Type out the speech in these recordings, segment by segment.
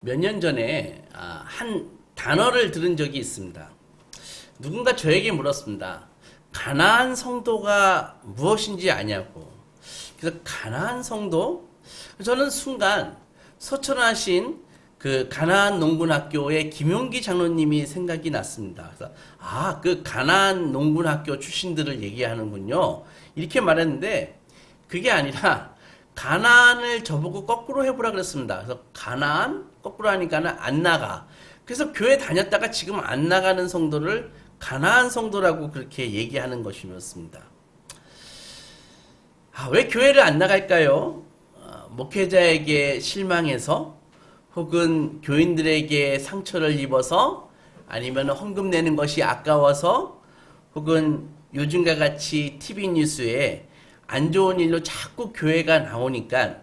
몇 년 전에 한 단어를 들은 적이 있습니다. 누군가 저에게 물었습니다. 가나안 성도가 무엇인지 아냐고. 그래서 가나안 성도? 저는 순간 서천하신 그 가나안 농군학교의 김용기 장로님이 생각이 났습니다. 그래서 그 가나안 농군학교 출신들을 얘기하는군요. 이렇게 말했는데 그게 아니라 가나안을 저보고 거꾸로 해보라 그랬습니다. 그래서 가나안 거꾸로 하니까는 안 나가. 그래서 교회 다녔다가 지금 안 나가는 성도를 가나안 성도라고 그렇게 얘기하는 것이었습니다. 왜 교회를 안 나갈까요? 목회자에게 실망해서 혹은 교인들에게 상처를 입어서 아니면 헌금 내는 것이 아까워서 혹은 요즘과 같이 TV 뉴스에 안 좋은 일로 자꾸 교회가 나오니까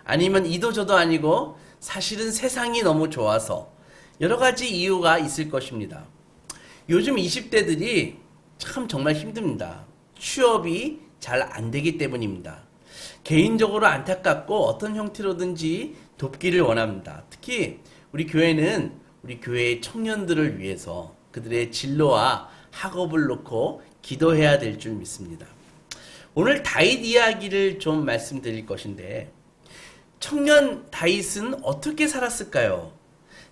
아니면 이도저도 아니고 사실은 세상이 너무 좋아서 여러 가지 이유가 있을 것입니다. 요즘 20대들이 참 정말 힘듭니다. 취업이 잘 안 되기 때문입니다. 개인적으로 안타깝고 어떤 형태로든지 돕기를 원합니다. 특히 우리 교회는 우리 교회의 청년들을 위해서 그들의 진로와 학업을 놓고 기도해야 될 줄 믿습니다. 오늘 다윗 이야기를 좀 말씀드릴 것인데 청년 다윗은 어떻게 살았을까요?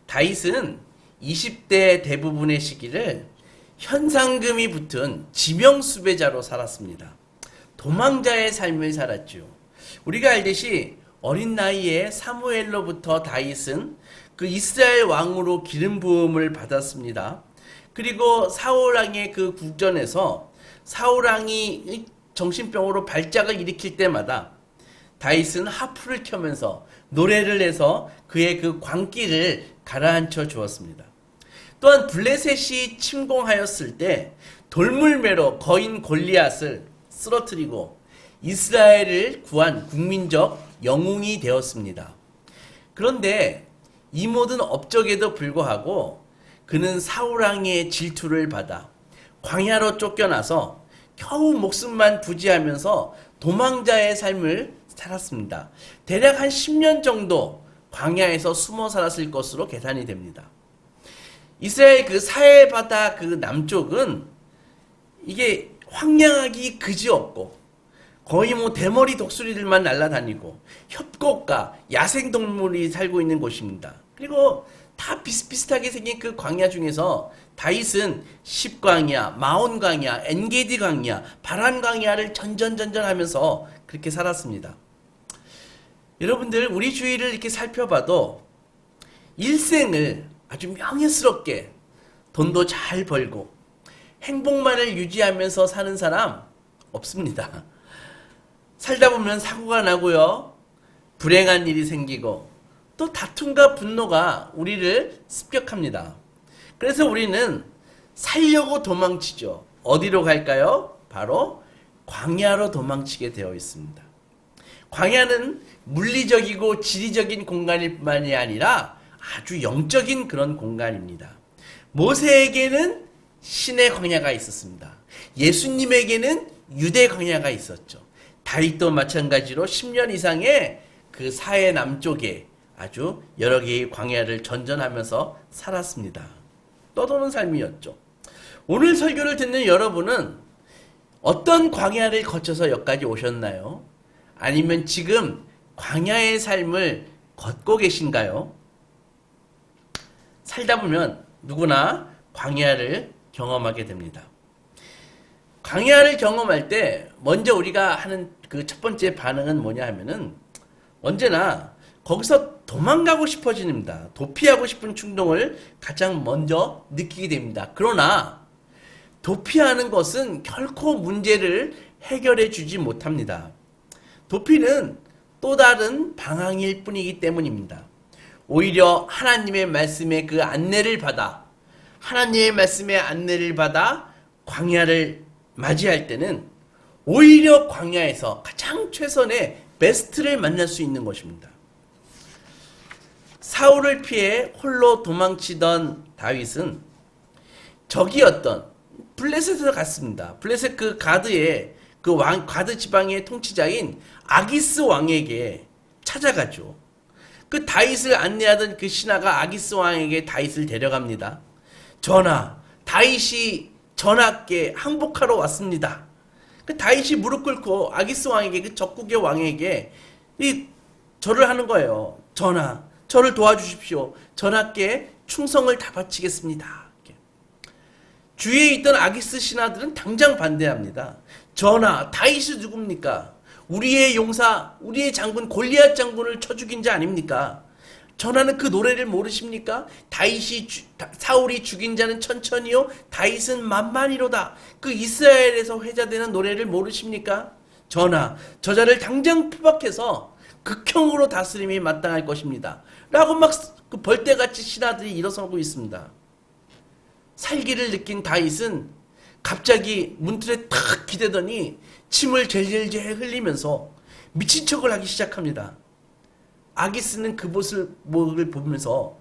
다윗은 20대 대부분의 시기를 현상금이 붙은 지명수배자로 살았습니다. 도망자의 삶을 살았죠. 우리가 알듯이 어린 나이에 사무엘로부터 다윗은 그 이스라엘 왕으로 기름 부음을 받았습니다. 그리고 사울왕의 그 국전에서 사울왕이 정신병으로 발작을 일으킬 때마다 다윗은 하프를 켜면서 노래를 해서 그의 그 광기를 가라앉혀 주었습니다. 또한 블레셋이 침공하였을 때 돌물매로 거인 골리앗을 쓰러뜨리고 이스라엘을 구한 국민적 영웅이 되었습니다. 그런데 이 모든 업적에도 불구하고 그는 사울왕의 질투를 받아 광야로 쫓겨나서 겨우 목숨만 부지하면서 도망자의 삶을 살았습니다. 대략 한 10년 정도 광야에서 숨어 살았을 것으로 계산이 됩니다. 이스라엘 그 사해바다 그 남쪽은 이게 황량하기 그지없고 거의 대머리 독수리들만 날아다니고 협곡과 야생동물이 살고 있는 곳입니다. 그리고 다 비슷비슷하게 생긴 그 광야 중에서 다윗은 십광야, 마온광야, 엔게디 광야, 바란 광야를 전전하면서 그렇게 살았습니다. 여러분들 우리 주위를 이렇게 살펴봐도 일생을 아주 명예스럽게 돈도 잘 벌고 행복만을 유지하면서 사는 사람 없습니다. 살다 보면 사고가 나고요. 불행한 일이 생기고 또 다툼과 분노가 우리를 습격합니다. 그래서 우리는 살려고 도망치죠. 어디로 갈까요? 바로 광야로 도망치게 되어 있습니다. 광야는 물리적이고 지리적인 공간일 뿐만이 아니라 아주 영적인 그런 공간입니다. 모세에게는 신의 광야가 있었습니다. 예수님에게는 유대 광야가 있었죠. 다윗도 마찬가지로 10년 이상의 그 사해 남쪽에 아주 여러 개의 광야를 전전하면서 살았습니다. 떠도는 삶이었죠. 오늘 설교를 듣는 여러분은 어떤 광야를 거쳐서 여기까지 오셨나요? 아니면 지금 광야의 삶을 걷고 계신가요? 살다 보면 누구나 광야를 경험하게 됩니다. 광야를 경험할 때 먼저 우리가 하는 그 첫 번째 반응은 뭐냐 하면은 언제나 거기서 도망가고 싶어집니다. 도피하고 싶은 충동을 가장 먼저 느끼게 됩니다. 그러나 도피하는 것은 결코 문제를 해결해 주지 못합니다. 도피는 또 다른 방향일 뿐이기 때문입니다. 오히려 하나님의 말씀의 그 안내를 받아 하나님의 말씀의 안내를 받아 광야를 맞이할 때는 오히려 광야에서 가장 최선의 베스트를 만날 수 있는 것입니다. 사울을 피해 홀로 도망치던 다윗은 적이었던 블레셋으로 갔습니다. 블레셋 그 가드의 가드 지방의 통치자인 아기스 왕에게 찾아가죠. 그 다윗을 안내하던 그 신하가 아기스 왕에게 다윗을 데려갑니다. 전하, 다윗이 전하께 항복하러 왔습니다. 그 다윗이 무릎 꿇고 아기스 왕에게, 그 적국의 왕에게 절을 하는 거예요. 전하, 저를 도와주십시오. 전하께 충성을 다 바치겠습니다. 주위에 있던 아기스 신하들은 당장 반대합니다. 전하, 다윗이 누굽니까? 우리의 용사, 우리의 장군 골리앗 장군을 쳐 죽인 자 아닙니까? 전하는 그 노래를 모르십니까? 사울이 죽인 자는 천천히요, 다윗은 만만히로다. 그 이스라엘에서 회자되는 노래를 모르십니까? 전하, 저자를 당장 포박해서 극형으로 다스림이 마땅할 것입니다. 라고 막 그 벌떼같이 신하들이 일어서고 있습니다. 살기를 느낀 다윗은 갑자기 문틀에 탁 기대더니 침을 젤젤젤 흘리면서 미친 척을 하기 시작합니다. 아기스는 그 모습을 보면서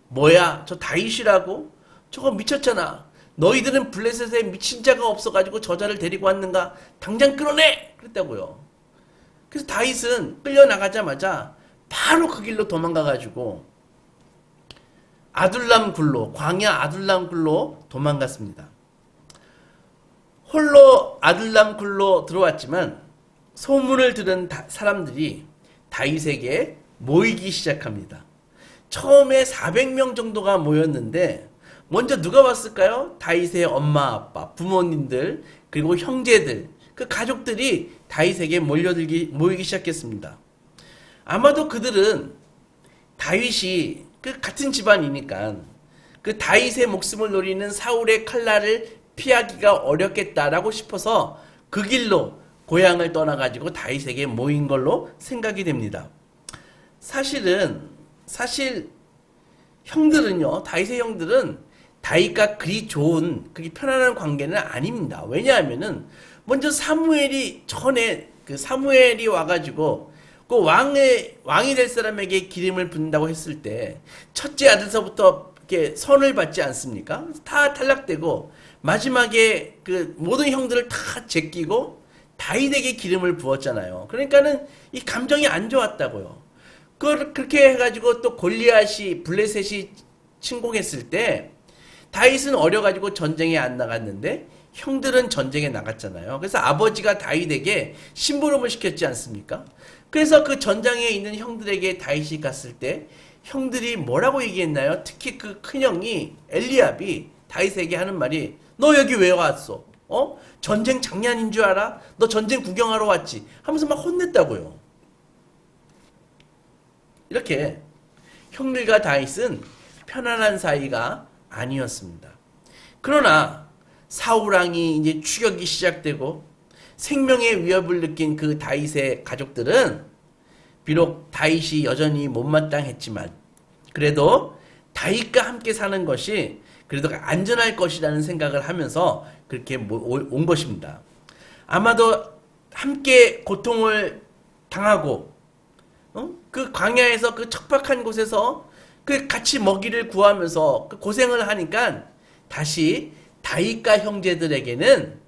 뭐야, 저 다윗이라고? 저거 미쳤잖아. 너희들은 블레셋에 미친 자가 없어가지고 저자를 데리고 왔는가? 당장 끌어내! 그랬다고요. 그래서 다윗은 끌려나가자마자 바로 그 길로 도망가가지고 아둘람 굴로, 광야 아둘람 굴로 도망갔습니다. 홀로 아둘람 굴로 들어왔지만 소문을 들은 사람들이 다윗에게 모이기 시작합니다. 처음에 400명 정도가 모였는데 먼저 누가 왔을까요? 다윗의 엄마, 아빠, 부모님들, 그리고 형제들, 그 가족들이 다윗에게 모이기 시작했습니다. 아마도 그들은 다윗이 그 같은 집안이니까 그 다윗의 목숨을 노리는 사울의 칼날을 피하기가 어렵겠다라고 싶어서 그 길로 고향을 떠나가지고 다윗에게 모인 걸로 생각이 됩니다. 사실 형들은요, 다윗의 형들은 다윗과 그리 좋은, 그리 편안한 관계는 아닙니다. 왜냐하면은 먼저 사무엘이 와가지고 그 왕이 될 사람에게 기름을 붓는다고 했을 때 첫째 아들서부터 이렇게 선을 받지 않습니까? 다 탈락되고 마지막에 그 모든 형들을 다 제끼고 다윗에게 기름을 부었잖아요. 그러니까는 이 감정이 안 좋았다고요. 그렇게 해가지고 또 골리앗이 블레셋이 침공했을 때 다윗은 어려가지고 전쟁에 안 나갔는데 형들은 전쟁에 나갔잖아요. 그래서 아버지가 다윗에게 심부름을 시켰지 않습니까? 그래서 그 전장에 있는 형들에게 다윗이 갔을 때 형들이 뭐라고 얘기했나요? 특히 그 큰형이 엘리압이 다윗에게 하는 말이 너 여기 왜 왔어? 전쟁 장난인 줄 알아? 너 전쟁 구경하러 왔지? 하면서 막 혼냈다고요. 이렇게 형들과 다윗은 편안한 사이가 아니었습니다. 그러나 사울왕이 이제 추격이 시작되고 생명의 위협을 느낀 그 다윗의 가족들은 비록 다윗이 여전히 못마땅했지만 그래도 다윗과 함께 사는 것이 그래도 안전할 것이라는 생각을 하면서 그렇게 온 것입니다. 아마도 함께 고통을 당하고 그 광야에서 그 척박한 곳에서 그 같이 먹이를 구하면서 그 고생을 하니까 다시 다윗과 형제들에게는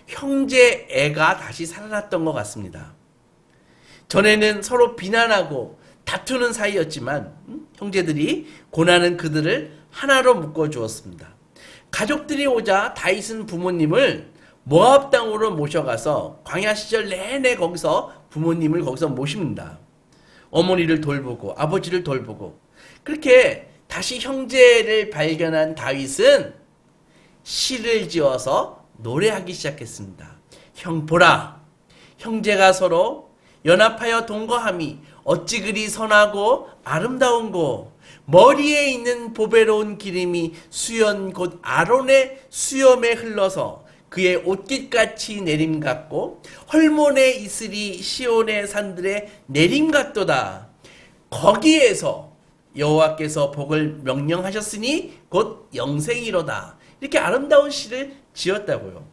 형제 애가 다시 살아났던 것 같습니다. 전에는 서로 비난하고 다투는 사이였지만 형제들이 고난은 그들을 하나로 묶어주었습니다. 가족들이 오자 다윗은 부모님을 모압 땅으로 모셔가서 광야 시절 내내 부모님을 거기서 모십니다. 어머니를 돌보고 아버지를 돌보고 그렇게 다시 형제를 발견한 다윗은 시를 지어서 노래하기 시작했습니다. 보라, 형제가 서로 연합하여 동거함이 어찌 그리 선하고 아름다운고 머리에 있는 보배로운 기름이 수연 곧 아론의 수염에 흘러서 그의 옷깃같이 내림 같고 헐몬에 이슬이 시온의 산들의 내림 같도다. 거기에서 여호와께서 복을 명령하셨으니 곧 영생이로다. 이렇게 아름다운 시를 지었다고요.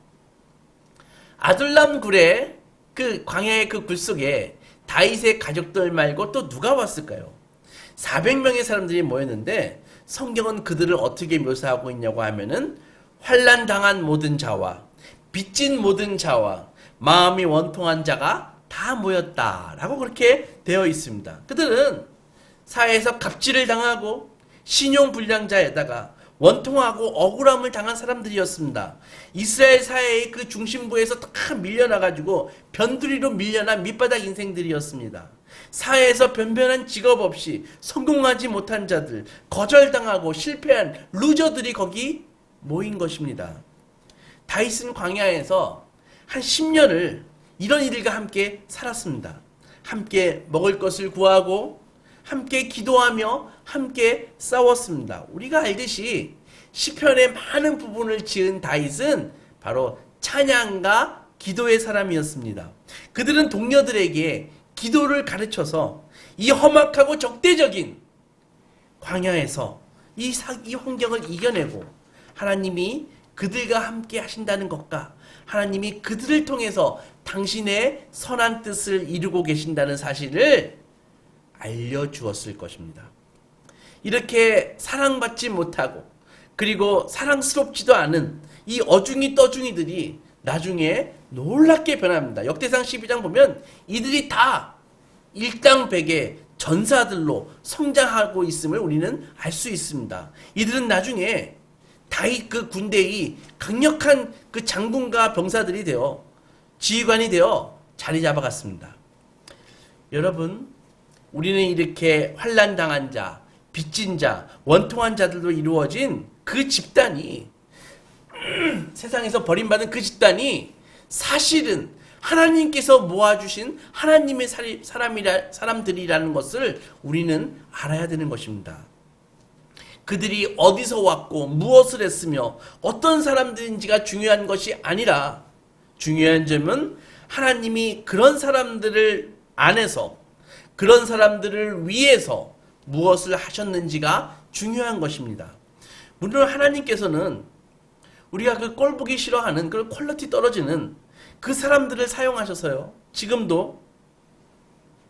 아둘람 굴에 그 광야의 그 굴 속에 다윗의 가족들 말고 또 누가 왔을까요? 400명의 사람들이 모였는데 성경은 그들을 어떻게 묘사하고 있냐고 하면은 환난 당한 모든 자와 빚진 모든 자와 마음이 원통한 자가 다 모였다라고 그렇게 되어 있습니다. 그들은 사회에서 갑질을 당하고 신용불량자에다가 원통하고 억울함을 당한 사람들이었습니다. 이스라엘 사회의 그 중심부에서 다 밀려나가지고 변두리로 밀려난 밑바닥 인생들이었습니다. 사회에서 변변한 직업 없이 성공하지 못한 자들, 거절당하고 실패한 루저들이 거기 모인 것입니다. 다윗은 광야에서 한 10년을 이런 이들과 함께 살았습니다. 함께 먹을 것을 구하고 함께 기도하며 함께 싸웠습니다. 우리가 알듯이 시편의 많은 부분을 지은 다윗은 바로 찬양과 기도의 사람이었습니다. 그들은 동료들에게 기도를 가르쳐서 이 험악하고 적대적인 광야에서 이 환경을 이겨내고 하나님이 그들과 함께 하신다는 것과 하나님이 그들을 통해서 당신의 선한 뜻을 이루고 계신다는 사실을 알려주었을 것입니다. 이렇게 사랑받지 못하고 그리고 사랑스럽지도 않은 이 어중이 떠중이들이 나중에 놀랍게 변합니다. 역대상 12장 보면 이들이 다 일당백의 전사들로 성장하고 있음을 우리는 알 수 있습니다. 이들은 나중에 다윗 그 군대의 강력한 그 장군과 병사들이 되어 지휘관이 되어 자리 잡아갔습니다. 여러분, 우리는 이렇게 환난당한 자, 빚진 자, 원통한 자들로 이루어진 그 집단이 세상에서 버림받은 그 집단이 사실은 하나님께서 모아주신 하나님의 사람들이라는 것을 우리는 알아야 되는 것입니다. 그들이 어디서 왔고 무엇을 했으며 어떤 사람들인지가 중요한 것이 아니라 중요한 점은 하나님이 그런 사람들을 안에서 그런 사람들을 위해서 무엇을 하셨는지가 중요한 것입니다. 물론 하나님께서는 우리가 그 꼴보기 싫어하는 그 퀄리티 떨어지는 그 사람들을 사용하셔서요. 지금도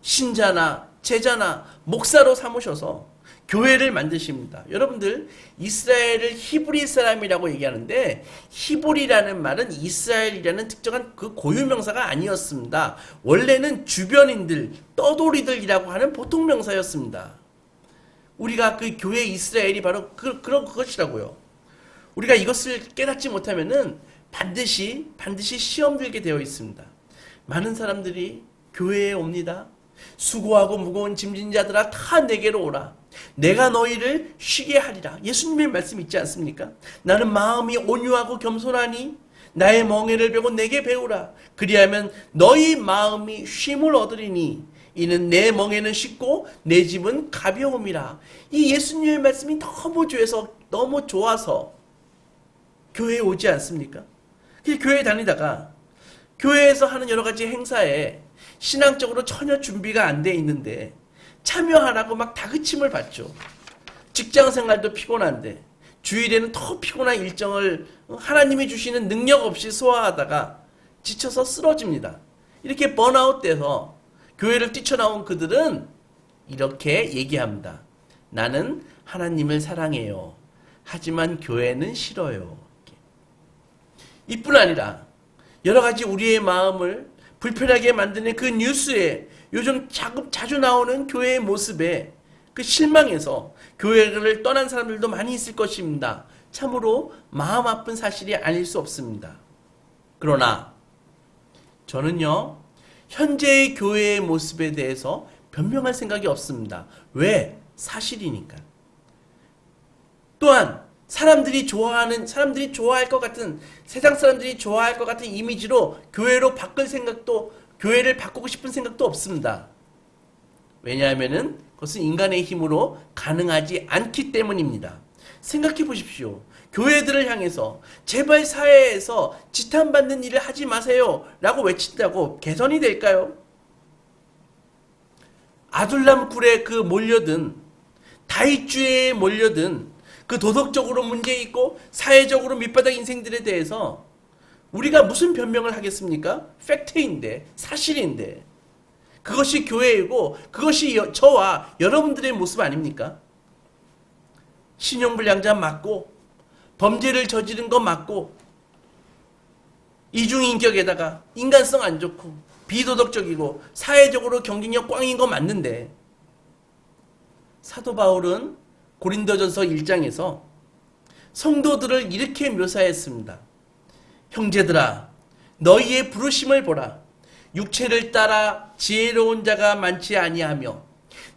신자나 제자나 목사로 삼으셔서 교회를 만드십니다. 여러분들 이스라엘을 히브리 사람이라고 얘기하는데 히브리라는 말은 이스라엘이라는 특정한 그 고유명사가 아니었습니다. 원래는 주변인들, 떠돌이들이라고 하는 보통 명사였습니다. 우리가 그 교회 이스라엘이 바로 그런 것이라고요. 우리가 이것을 깨닫지 못하면은 반드시 시험 들게 되어 있습니다. 많은 사람들이 교회에 옵니다. 수고하고 무거운 짐진 자들아 다 내게로 오라. 내가 너희를 쉬게 하리라. 예수님의 말씀 있지 않습니까? 나는 마음이 온유하고 겸손하니 나의 멍에를 베고 내게 배우라. 그리하면 너희 마음이 쉼을 얻으리니 이는 내 멍에는 쉽고 내 짐은 가벼움이라. 이 예수님의 말씀이 너무 좋아서 교회에 오지 않습니까? 교회에 다니다가 교회에서 하는 여러 가지 행사에 신앙적으로 전혀 준비가 안 돼 있는데 참여하라고 막 다그침을 받죠. 직장 생활도 피곤한데 주일에는 더 피곤한 일정을 하나님이 주시는 능력 없이 소화하다가 지쳐서 쓰러집니다. 이렇게 번아웃 돼서 교회를 뛰쳐나온 그들은 이렇게 얘기합니다. 나는 하나님을 사랑해요. 하지만 교회는 싫어요. 이뿐 아니라 여러 가지 우리의 마음을 불편하게 만드는 그 뉴스에 요즘 자주 나오는 교회의 모습에 그 실망해서 교회를 떠난 사람들도 많이 있을 것입니다. 참으로 마음 아픈 사실이 아닐 수 없습니다. 그러나 저는요, 현재의 교회의 모습에 대해서 변명할 생각이 없습니다. 왜? 사실이니까. 또한 사람들이 좋아할 것 같은, 세상 사람들이 좋아할 것 같은 이미지로 교회를 바꾸고 싶은 생각도 없습니다. 왜냐하면은 그것은 인간의 힘으로 가능하지 않기 때문입니다. 생각해 보십시오. 교회들을 향해서 제발 사회에서 지탄받는 일을 하지 마세요 라고 외친다고 개선이 될까요? 아둘람 굴에 몰려든 다윗주의에 몰려든 그 도덕적으로 문제 있고 사회적으로 밑바닥 인생들에 대해서 우리가 무슨 변명을 하겠습니까? 팩트인데, 사실인데. 그것이 교회이고 그것이 저와 여러분들의 모습 아닙니까? 신용불량자 맞고 범죄를 저지른 거 맞고 이중인격에다가 인간성 안 좋고 비도덕적이고 사회적으로 경쟁력 꽝인 거 맞는데 사도 바울은 고린도전서 1장에서 성도들을 이렇게 묘사했습니다. 형제들아, 너희의 부르심을 보라. 육체를 따라 지혜로운 자가 많지 아니하며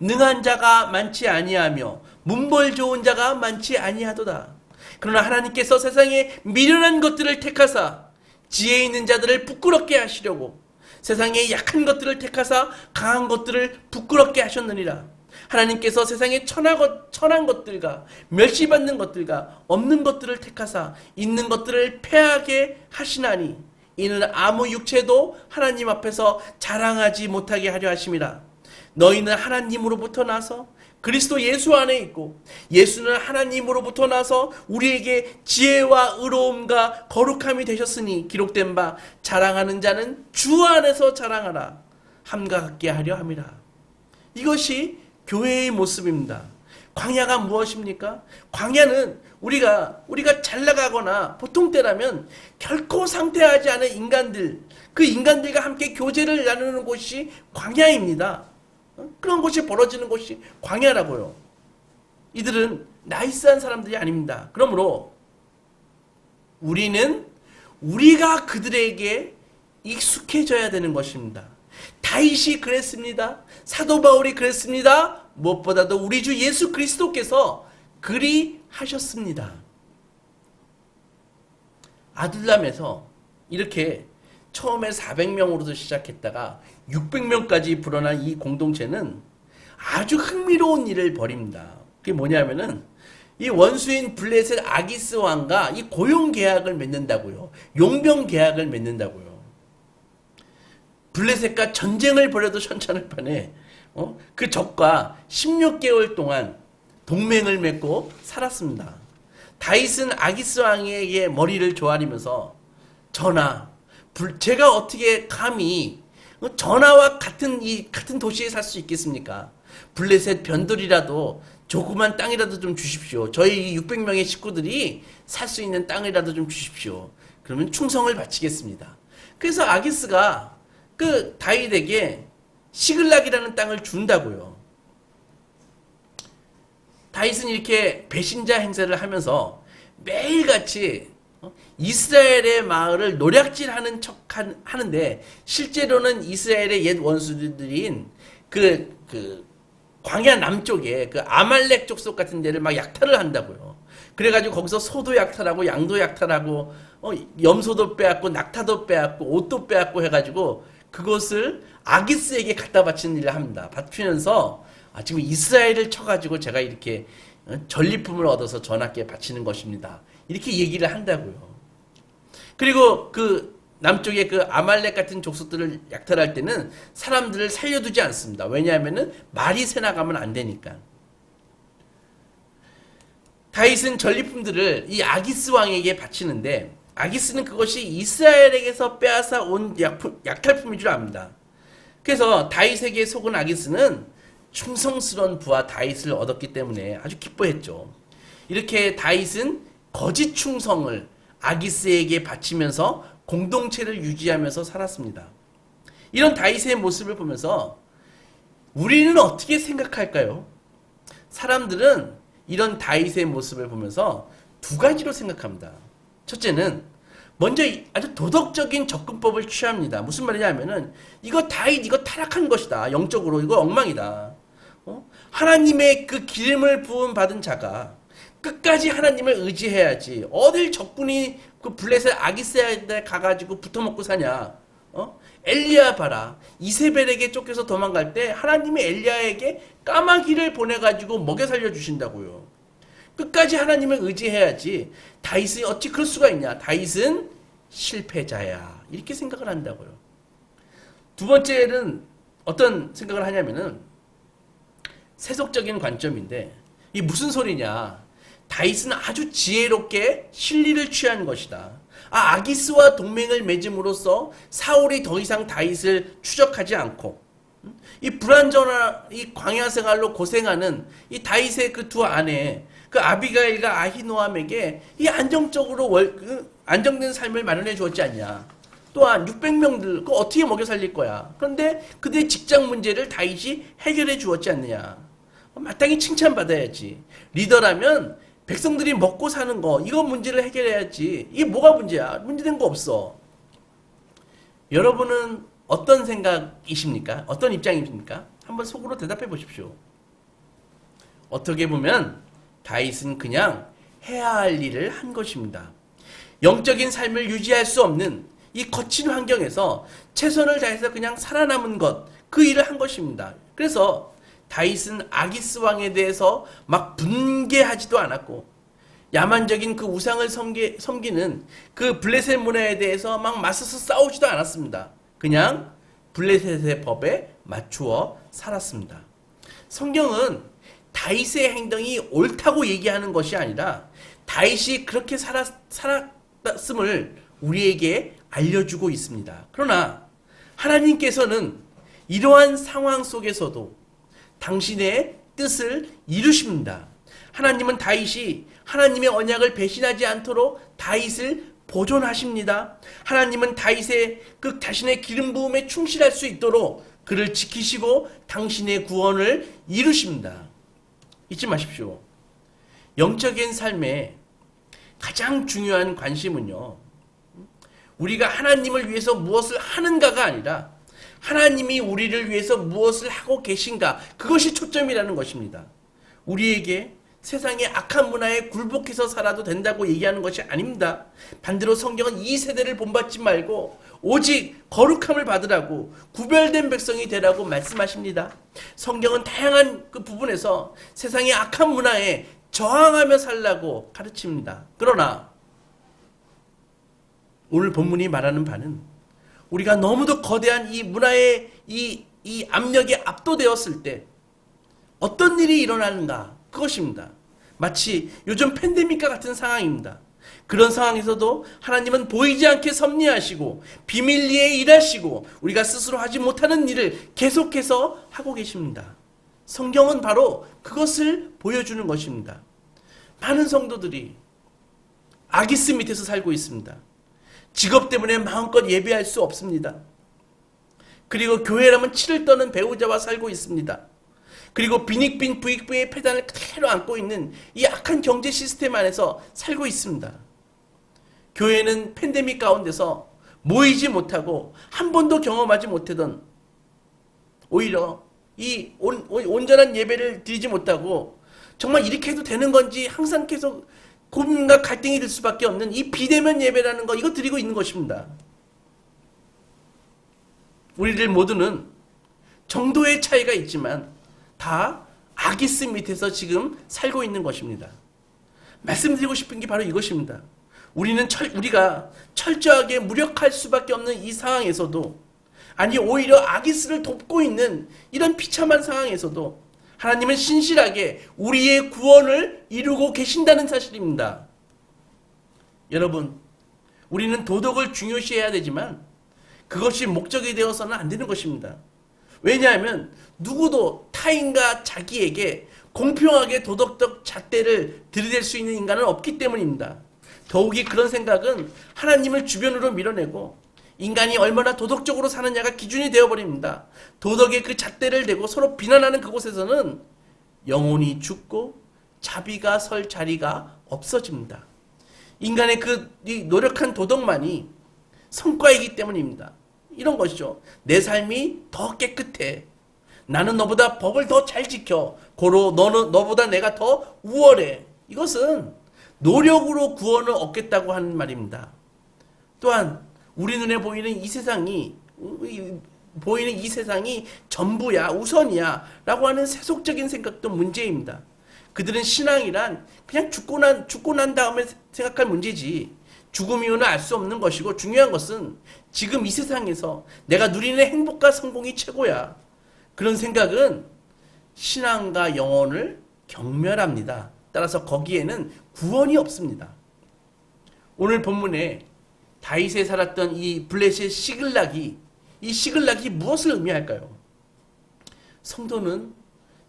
능한 자가 많지 아니하며 문벌 좋은 자가 많지 아니하도다. 그러나 하나님께서 세상에 미련한 것들을 택하사 지혜 있는 자들을 부끄럽게 하시려고 세상에 약한 것들을 택하사 강한 것들을 부끄럽게 하셨느니라. 하나님께서 세상에 천한 것들과 멸시받는 것들과 없는 것들을 택하사 있는 것들을 패하게 하시나니 이는 아무 육체도 하나님 앞에서 자랑하지 못하게 하려 하심이라. 너희는 하나님으로부터 나서 그리스도 예수 안에 있고 예수는 하나님으로부터 나서 우리에게 지혜와 의로움과 거룩함이 되셨으니 기록된 바 자랑하는 자는 주 안에서 자랑하라 함과 같게 하려 함이라. 이것이 교회의 모습입니다. 광야가 무엇입니까? 광야는 우리가 잘 나가거나 보통 때라면 결코 상태하지 않은 인간들, 그 인간들과 함께 교제를 나누는 곳이 광야입니다. 그런 곳이 벌어지는 곳이 광야라고요. 이들은 나이스한 사람들이 아닙니다. 그러므로 우리는 우리가 그들에게 익숙해져야 되는 것입니다. 다윗이 그랬습니다. 사도 바울이 그랬습니다. 무엇보다도 우리 주 예수 그리스도께서 그리 하셨습니다. 아둘람에서 이렇게 처음에 400명으로도 시작했다가 600명까지 불어난 이 공동체는 아주 흥미로운 일을 벌입니다. 그게 뭐냐면은 이 원수인 블레셋 아기스 왕과 이 고용 계약을 맺는다고요. 용병 계약을 맺는다고요. 블레셋과 전쟁을 벌여도 천천할 판에 그 적과 16개월 동안 동맹을 맺고 살았습니다. 다윗은 아기스 왕에게 머리를 조아리면서 전하, 제가 어떻게 감히 전하와 같은 도시에 살 수 있겠습니까? 블레셋 변들이라도 조그만 땅이라도 좀 주십시오. 저희 600명의 식구들이 살 수 있는 땅이라도 좀 주십시오. 그러면 충성을 바치겠습니다. 그래서 아기스가 그 다윗에게 시글락이라는 땅을 준다고요. 다윗은 이렇게 배신자 행세를 하면서 매일같이 이스라엘의 마을을 노략질하는 척 하는데 실제로는 이스라엘의 옛 원수들인 그 광야 남쪽에 그 아말렉 족속 같은 데를 막 약탈을 한다고요. 그래가지고 거기서 소도 약탈하고 양도 약탈하고 염소도 빼앗고 낙타도 빼앗고 옷도 빼앗고 해가지고 그것을 아기스에게 갖다 바치는 일을 합니다. 바치면서 지금 이스라엘을 쳐가지고 제가 이렇게 전리품을 얻어서 전하께 바치는 것입니다. 이렇게 얘기를 한다고요. 그리고 그 남쪽에 그 아말렉 같은 족속들을 약탈할 때는 사람들을 살려두지 않습니다. 왜냐하면은 말이 새나가면 안 되니까. 다윗은 전리품들을 이 아기스 왕에게 바치는데 아기스는 그것이 이스라엘에게서 빼앗아 온 약탈품인 줄 압니다. 그래서 다윗에게 속은 아기스는 충성스러운 부하 다윗을 얻었기 때문에 아주 기뻐했죠. 이렇게 다윗은 거짓 충성을 아기스에게 바치면서 공동체를 유지하면서 살았습니다. 이런 다윗의 모습을 보면서 우리는 어떻게 생각할까요? 사람들은 이런 다윗의 모습을 보면서 두 가지로 생각합니다. 첫째는 먼저 아주 도덕적인 접근법을 취합니다. 무슨 말이냐면은 이거 다윗 이거 타락한 것이다. 영적으로 이거 엉망이다. 하나님의 그 기름을 부음 받은 자가 끝까지 하나님을 의지해야지. 어딜 적군이 그 블레셋 아기스에 가가지고 붙어먹고 사냐. 엘리야 봐라. 이세벨에게 쫓겨서 도망갈 때 하나님이 엘리야에게 까마귀를 보내가지고 먹여 살려주신다고요. 끝까지 하나님을 의지해야지. 다윗이 어찌 그럴 수가 있냐. 다윗은 실패자야. 이렇게 생각을 한다고요. 두 번째는 어떤 생각을 하냐면은 세속적인 관점인데 이게 무슨 소리냐. 다윗은 아주 지혜롭게 실리를 취한 것이다. 아기스와 동맹을 맺음으로써 사울이 더 이상 다윗을 추적하지 않고 이 불완전한 이 광야 생활로 고생하는 이 다윗의 그 두 아내 그 아비가일과 아히노암에게 이 안정된 삶을 마련해 주었지 않냐. 또한 600명들 그거 어떻게 먹여 살릴 거야. 그런데 그들의 직장 문제를 다윗이 해결해 주었지 않느냐. 마땅히 칭찬받아야지. 리더라면 백성들이 먹고 사는 거, 이거 문제를 해결해야지. 이게 뭐가 문제야? 문제된 거 없어. 여러분은 어떤 생각이십니까? 어떤 입장이십니까? 한번 속으로 대답해 보십시오. 어떻게 보면 다윗은 그냥 해야 할 일을 한 것입니다. 영적인 삶을 유지할 수 없는 이 거친 환경에서 최선을 다해서 그냥 살아남은 것, 그 일을 한 것입니다. 그래서 다윗은 아기스 왕에 대해서 막 분개하지도 않았고, 야만적인 그 우상을 섬기는 그 블레셋 문화에 대해서 막 맞서서 싸우지도 않았습니다. 그냥 블레셋의 법에 맞추어 살았습니다. 성경은 다윗의 행동이 옳다고 얘기하는 것이 아니라 다윗이 그렇게 살았음을 우리에게 알려주고 있습니다. 그러나 하나님께서는 이러한 상황 속에서도 당신의 뜻을 이루십니다. 하나님은 다윗이 하나님의 언약을 배신하지 않도록 다윗을 보존하십니다. 하나님은 다윗의 그 자신의 기름 부음에 충실할 수 있도록 그를 지키시고 당신의 구원을 이루십니다. 잊지 마십시오. 영적인 삶의 가장 중요한 관심은요, 우리가 하나님을 위해서 무엇을 하는가가 아니라 하나님이 우리를 위해서 무엇을 하고 계신가, 그것이 초점이라는 것입니다. 우리에게 세상의 악한 문화에 굴복해서 살아도 된다고 얘기하는 것이 아닙니다. 반대로 성경은 이 세대를 본받지 말고 오직 거룩함을 받으라고, 구별된 백성이 되라고 말씀하십니다. 성경은 다양한 그 부분에서 세상의 악한 문화에 저항하며 살라고 가르칩니다. 그러나 오늘 본문이 말하는 바는 우리가 너무도 거대한 이 문화의 이 압력에 압도되었을 때 어떤 일이 일어나는가, 그것입니다. 마치 요즘 팬데믹과 같은 상황입니다. 그런 상황에서도 하나님은 보이지 않게 섭리하시고 비밀리에 일하시고 우리가 스스로 하지 못하는 일을 계속해서 하고 계십니다. 성경은 바로 그것을 보여주는 것입니다. 많은 성도들이 아기스 밑에서 살고 있습니다. 직업 때문에 마음껏 예배할 수 없습니다. 그리고 교회라면 치를 떠는 배우자와 살고 있습니다. 그리고 빈익빈 부익부의 폐단을 그대로 안고 있는 이 악한 경제 시스템 안에서 살고 있습니다. 교회는 팬데믹 가운데서 모이지 못하고 한 번도 경험하지 못하던, 오히려 이 온전한 예배를 드리지 못하고 정말 이렇게 해도 되는 건지 항상 계속 고민과 갈등이 될 수밖에 없는 이 비대면 예배라는 거, 이거 드리고 있는 것입니다. 우리들 모두는 정도의 차이가 있지만 다 아기스 밑에서 지금 살고 있는 것입니다. 말씀드리고 싶은 게 바로 이것입니다. 우리가 철저하게 무력할 수밖에 없는 이 상황에서도, 아니 오히려 아기스를 돕고 있는 이런 비참한 상황에서도 하나님은 신실하게 우리의 구원을 이루고 계신다는 사실입니다. 여러분, 우리는 도덕을 중요시해야 되지만 그것이 목적이 되어서는 안 되는 것입니다. 왜냐하면 누구도 타인과 자기에게 공평하게 도덕적 잣대를 들이댈 수 있는 인간은 없기 때문입니다. 더욱이 그런 생각은 하나님을 주변으로 밀어내고 인간이 얼마나 도덕적으로 사느냐가 기준이 되어버립니다. 도덕의 그 잣대를 대고 서로 비난하는 그곳에서는 영혼이 죽고 자비가 설 자리가 없어집니다. 인간의 이 노력한 도덕만이 성과이기 때문입니다. 이런 것이죠. 내 삶이 더 깨끗해. 나는 너보다 법을 더 잘 지켜. 고로 너보다 내가 더 우월해. 이것은 노력으로 구원을 얻겠다고 하는 말입니다. 또한 우리 눈에 보이는 이 세상이 전부야, 우선이야 라고 하는 세속적인 생각도 문제입니다. 그들은 신앙이란 그냥 죽고 난 다음에 생각할 문제지, 죽음 이유는 알 수 없는 것이고, 중요한 것은 지금 이 세상에서 내가 누리는 행복과 성공이 최고야. 그런 생각은 신앙과 영혼을 경멸합니다. 따라서 거기에는 구원이 없습니다. 오늘 본문에 다윗에 살았던 이 블레셋 시글락이, 이 시글락이 무엇을 의미할까요? 성도는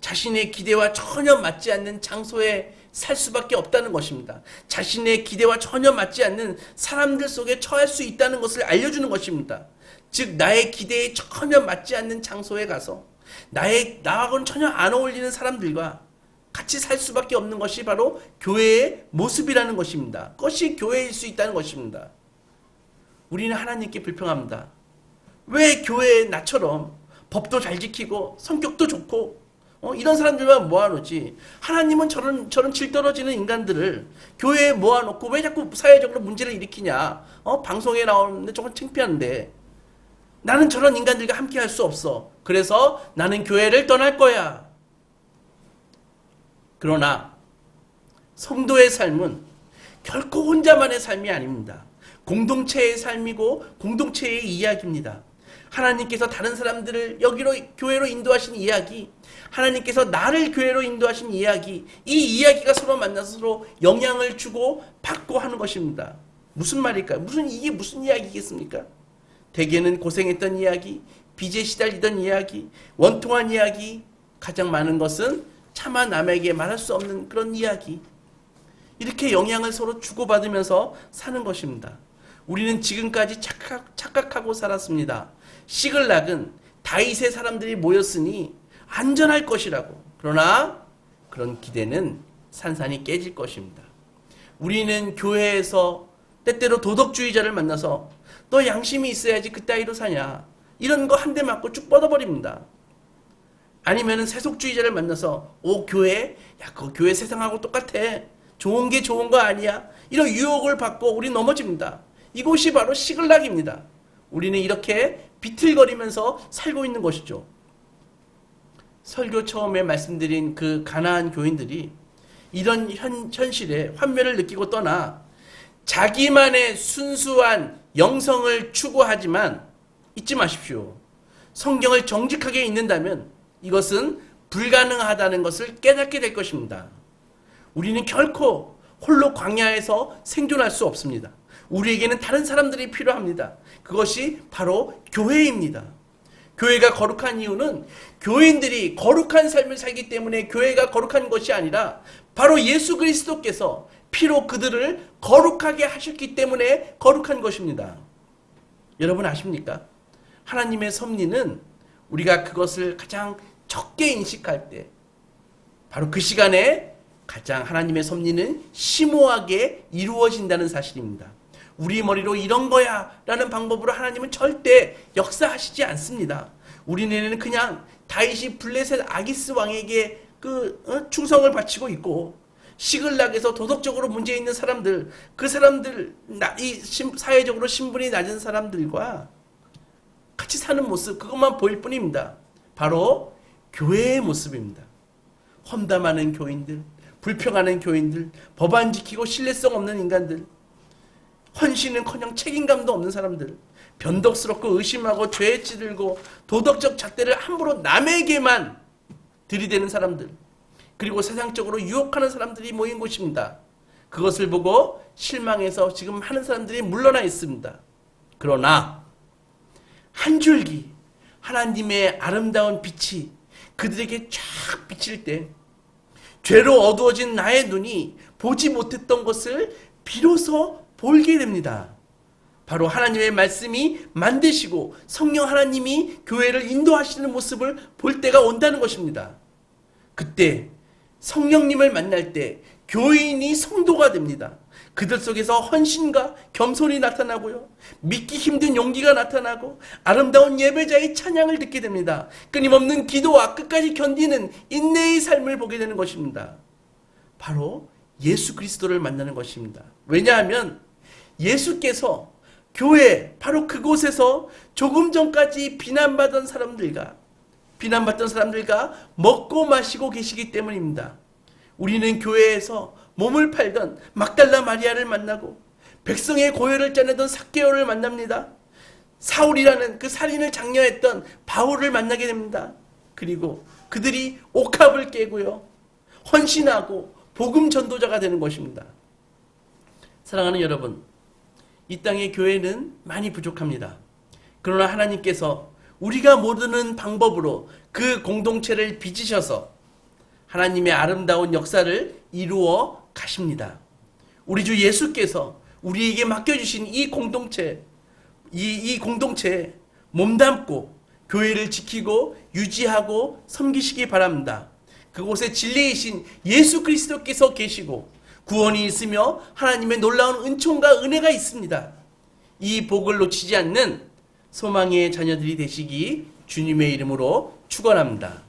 자신의 기대와 전혀 맞지 않는 장소에 살 수밖에 없다는 것입니다. 자신의 기대와 전혀 맞지 않는 사람들 속에 처할 수 있다는 것을 알려주는 것입니다. 즉 나의 기대에 전혀 맞지 않는 장소에 가서 나하고는 전혀 안 어울리는 사람들과 같이 살 수밖에 없는 것이 바로 교회의 모습이라는 것입니다. 그것이 교회일 수 있다는 것입니다. 우리는 하나님께 불평합니다. 왜 교회에 나처럼 법도 잘 지키고 성격도 좋고 이런 사람들만 모아놓지, 하나님은 저런 질 떨어지는 인간들을 교회에 모아놓고 왜 자꾸 사회적으로 문제를 일으키냐. 방송에 나오는데 저건 창피한데 나는 저런 인간들과 함께 할 수 없어. 그래서 나는 교회를 떠날 거야. 그러나 성도의 삶은 결코 혼자만의 삶이 아닙니다. 공동체의 삶이고 공동체의 이야기입니다. 하나님께서 다른 사람들을 여기로 교회로 인도하신 이야기, 하나님께서 나를 교회로 인도하신 이야기, 이 이야기가 서로 만나서 서로 영향을 주고 받고 하는 것입니다. 무슨 말일까요? 이게 무슨 이야기겠습니까? 대개는 고생했던 이야기, 빚에 시달리던 이야기, 원통한 이야기, 가장 많은 것은 차마 남에게 말할 수 없는 그런 이야기. 이렇게 영향을 서로 주고받으면서 사는 것입니다. 우리는 지금까지 착각하고 살았습니다. 시글락은 다윗의 사람들이 모였으니 안전할 것이라고. 그러나 그런 기대는 산산이 깨질 것입니다. 우리는 교회에서 때때로 도덕주의자를 만나서 너 양심이 있어야지 그따위로 사냐, 이런 거 한 대 맞고 쭉 뻗어버립니다. 아니면은 세속주의자를 만나서 교회? 야, 그 교회 세상하고 똑같아. 좋은 게 좋은 거 아니야. 이런 유혹을 받고 우리 넘어집니다. 이곳이 바로 시글락입니다. 우리는 이렇게 비틀거리면서 살고 있는 것이죠. 설교 처음에 말씀드린 그 가나안 교인들이 이런 현실에 환멸을 느끼고 떠나 자기만의 순수한 영성을 추구하지만 잊지 마십시오. 성경을 정직하게 읽는다면 이것은 불가능하다는 것을 깨닫게 될 것입니다. 우리는 결코 홀로 광야에서 생존할 수 없습니다. 우리에게는 다른 사람들이 필요합니다. 그것이 바로 교회입니다. 교회가 거룩한 이유는 교인들이 거룩한 삶을 살기 때문에 교회가 거룩한 것이 아니라 바로 예수 그리스도께서 피로 그들을 거룩하게 하셨기 때문에 거룩한 것입니다. 여러분 아십니까? 하나님의 섭리는 우리가 그것을 가장 적게 인식할 때 바로 그 시간에 가장 하나님의 섭리는 심오하게 이루어진다는 사실입니다. 우리 머리로 이런 거야 라는 방법으로 하나님은 절대 역사하시지 않습니다. 우리는 그냥 다윗이 블레셋 아기스 왕에게 충성을 바치고 있고, 시글락에서 도덕적으로 문제 있는 사람들, 그 사람들, 사회적으로 신분이 낮은 사람들과 같이 사는 모습, 그것만 보일 뿐입니다. 바로 교회의 모습입니다. 험담하는 교인들, 불평하는 교인들, 법 안 지키고 신뢰성 없는 인간들, 헌신은커녕 책임감도 없는 사람들, 변덕스럽고 의심하고 죄에 찌들고 도덕적 잣대를 함부로 남에게만 들이대는 사람들, 그리고 세상적으로 유혹하는 사람들이 모인 곳입니다. 그것을 보고 실망해서 지금 많은 사람들이 물러나 있습니다. 그러나 한 줄기 하나님의 아름다운 빛이 그들에게 쫙 비칠 때 죄로 어두워진 나의 눈이 보지 못했던 것을 비로소 보게 됩니다. 바로 하나님의 말씀이 만드시고 성령 하나님이 교회를 인도하시는 모습을 볼 때가 온다는 것입니다. 그때 성령님을 만날 때 교인이 성도가 됩니다. 그들 속에서 헌신과 겸손이 나타나고요, 믿기 힘든 용기가 나타나고 아름다운 예배자의 찬양을 듣게 됩니다. 끊임없는 기도와 끝까지 견디는 인내의 삶을 보게 되는 것입니다. 바로 예수 그리스도를 만나는 것입니다. 왜냐하면 예수께서 교회, 바로 그곳에서 조금 전까지 비난받던 사람들과 먹고 마시고 계시기 때문입니다. 우리는 교회에서 몸을 팔던 막달라 마리아를 만나고 백성의 고열을 짜내던 삭개오를 만납니다. 사울이라는 그 살인을 장려했던 바울을 만나게 됩니다. 그리고 그들이 옥합을 깨고요, 헌신하고 복음 전도자가 되는 것입니다. 사랑하는 여러분, 이 땅의 교회는 많이 부족합니다. 그러나 하나님께서 우리가 모르는 방법으로 그 공동체를 빚으셔서 하나님의 아름다운 역사를 이루어 가십니다. 우리 주 예수께서 우리에게 맡겨주신 이 공동체에 몸담고 교회를 지키고 유지하고 섬기시기 바랍니다. 그곳에 진리이신 예수 그리스도께서 계시고 구원이 있으며 하나님의 놀라운 은총과 은혜가 있습니다. 이 복을 놓치지 않는 소망의 자녀들이 되시기 주님의 이름으로 축원합니다.